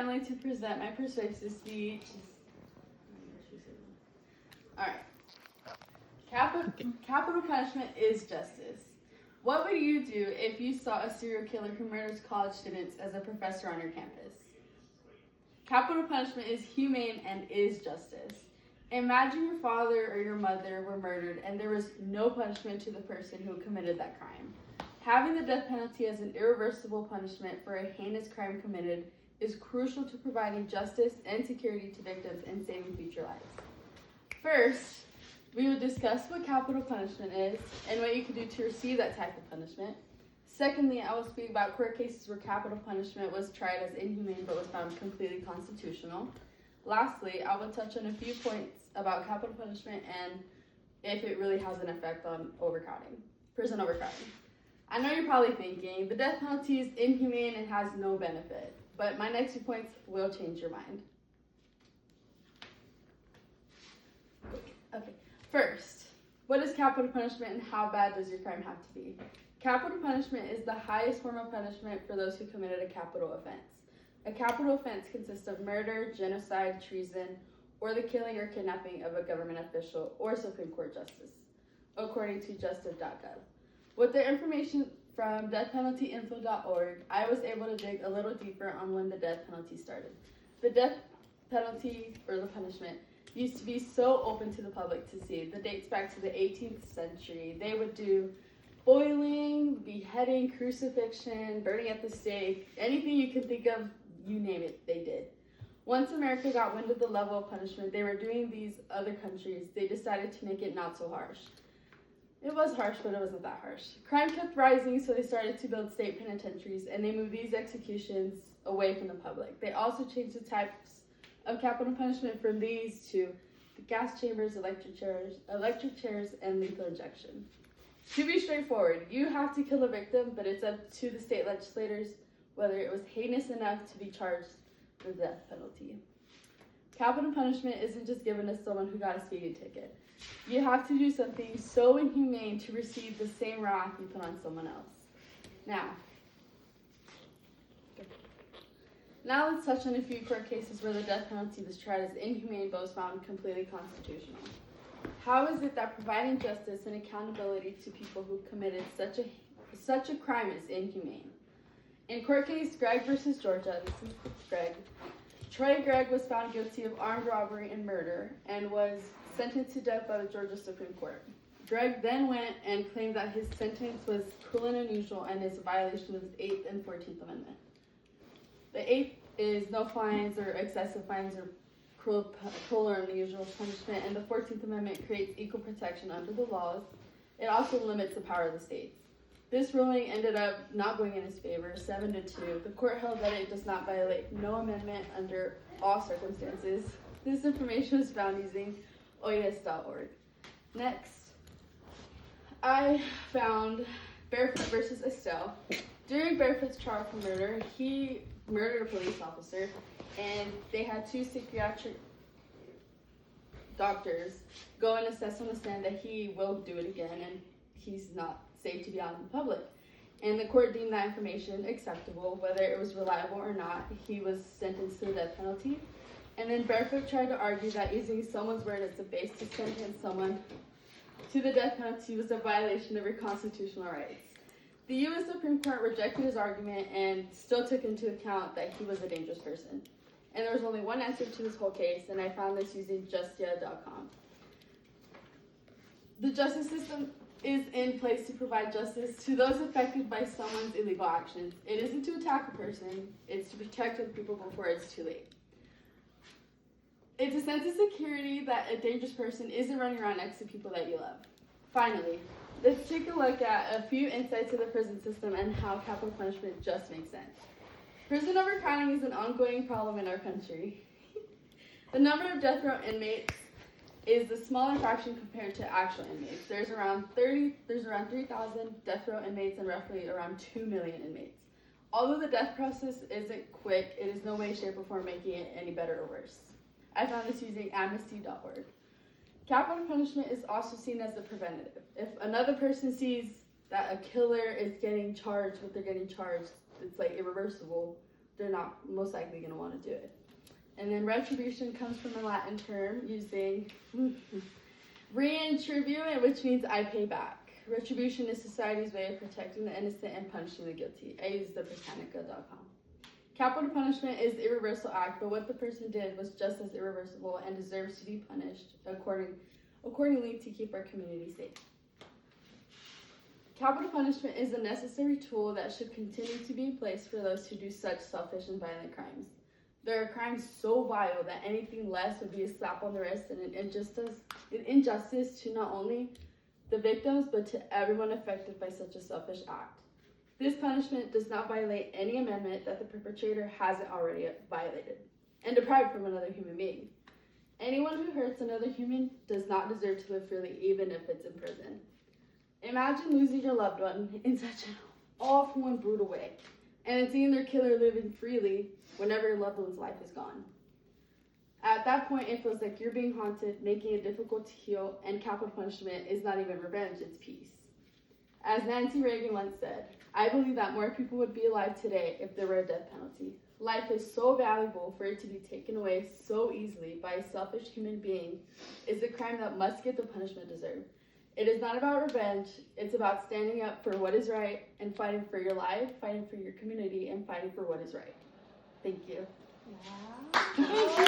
Emily to present my persuasive speech. Alright. Capital punishment is justice. What would you do if you saw a serial killer who murders college students as a professor on your campus? Capital punishment is humane and is justice. Imagine your father or your mother were murdered and there was no punishment to the person who committed that crime. Having the death penalty as an irreversible punishment for a heinous crime committed is crucial to providing justice and security to victims and saving future lives. First, we will discuss what capital punishment is and what you can do to receive that type of punishment. Secondly, I will speak about court cases where capital punishment was tried as inhumane but was found completely constitutional. Lastly, I will touch on a few points about capital punishment and if it really has an effect on prison overcrowding. I know you're probably thinking, the death penalty is inhumane and has no benefit, but my next few points will change your mind. Okay, first, what is capital punishment and how bad does your crime have to be? Capital punishment is the highest form of punishment for those who committed a capital offense. A capital offense consists of murder, genocide, treason, or the killing or kidnapping of a government official or Supreme Court justice, according to justice.gov. With the information from deathpenaltyinfo.org, I was able to dig a little deeper on when the death penalty started. The death penalty, or the punishment, used to be so open to the public to see. That dates back to the 18th century. They would do boiling, beheading, crucifixion, burning at the stake, anything you can think of, you name it, they did. Once America got wind of the level of punishment they were doing these other countries, they decided to make it not so harsh. It was harsh, but it wasn't that harsh. Crime kept rising, so they started to build state penitentiaries, and they moved these executions away from the public. They also changed the types of capital punishment from these to the gas chambers, electric chairs, and lethal injection. To be straightforward, you have to kill a victim, but it's up to the state legislators whether it was heinous enough to be charged with the death penalty. Capital punishment isn't just given to someone who got a speeding ticket. You have to do something so inhumane to receive the same wrath you put on someone else. Now let's touch on a few court cases where the death penalty was tried as inhumane but was found completely constitutional. How is it that providing justice and accountability to people who committed such a crime is inhumane? In court case Gregg versus Georgia, this is Gregg, Troy Gregg was found guilty of armed robbery and murder and was sentenced to death by the Georgia Supreme Court. Gregg then went and claimed that his sentence was cruel and unusual and is a violation of the 8th and 14th Amendment. The 8th is no fines or excessive fines or cruel or unusual punishment, and the 14th Amendment creates equal protection under the laws. It also limits the power of the states. This ruling ended up not going in his favor, 7-2. The court held that it does not violate no amendment under all circumstances. This information was found using ois.org. Next, I found Barefoot versus Estelle. During Barefoot's trial for murder, he murdered a police officer, and they had 2 psychiatric doctors go and assess on the stand that he will do it again and he's not safe to be out in the public. And the court deemed that information acceptable, whether it was reliable or not. He was sentenced to the death penalty. And then Barefoot tried to argue that using someone's word as a base to sentence someone to the death penalty was a violation of your constitutional rights. The U.S. Supreme Court rejected his argument and still took into account that he was a dangerous person. And there was only one answer to this whole case, and I found this using justia.com. The justice system is in place to provide justice to those affected by someone's illegal actions. It isn't to attack a person, it's to protect other people before it's too late. It's a sense of security that a dangerous person isn't running around next to people that you love. Finally, let's take a look at a few insights of the prison system and how capital punishment just makes sense. Prison overcrowding is an ongoing problem in our country. The number of death row inmates is a smaller fraction compared to actual inmates. There's around 3,000 death row inmates and roughly around 2 million inmates. Although the death process isn't quick, it is no way, shape, or form making it any better or worse. I found this using amnesty.org. Capital punishment is also seen as a preventative. If another person sees that a killer is getting charged what they're getting charged, it's like irreversible, they're not most likely going to want to do it. And then retribution comes from a Latin term using retribuent, which means I pay back. Retribution is society's way of protecting the innocent and punishing the guilty. I use the Britannica.com. Capital punishment is the irreversible act, but what the person did was just as irreversible and deserves to be punished accordingly to keep our community safe. Capital punishment is a necessary tool that should continue to be in place for those who do such selfish and violent crimes. There are crimes so vile that anything less would be a slap on the wrist and an injustice to not only the victims, but to everyone affected by such a selfish act. This punishment does not violate any amendment that the perpetrator hasn't already violated and deprived from another human being. Anyone who hurts another human does not deserve to live freely, even if it's in prison. Imagine losing your loved one in such an awful and brutal way, and then seeing their killer living freely whenever your loved one's life is gone. At that point, it feels like you're being haunted, making it difficult to heal, and capital punishment is not even revenge, it's peace. As Nancy Reagan once said, I believe that more people would be alive today if there were a death penalty. Life is so valuable for it to be taken away so easily by a selfish human being is a crime that must get the punishment deserved. It is not about revenge, it's about standing up for what is right and fighting for your life, fighting for your community, and fighting for what is right. Thank you. Wow.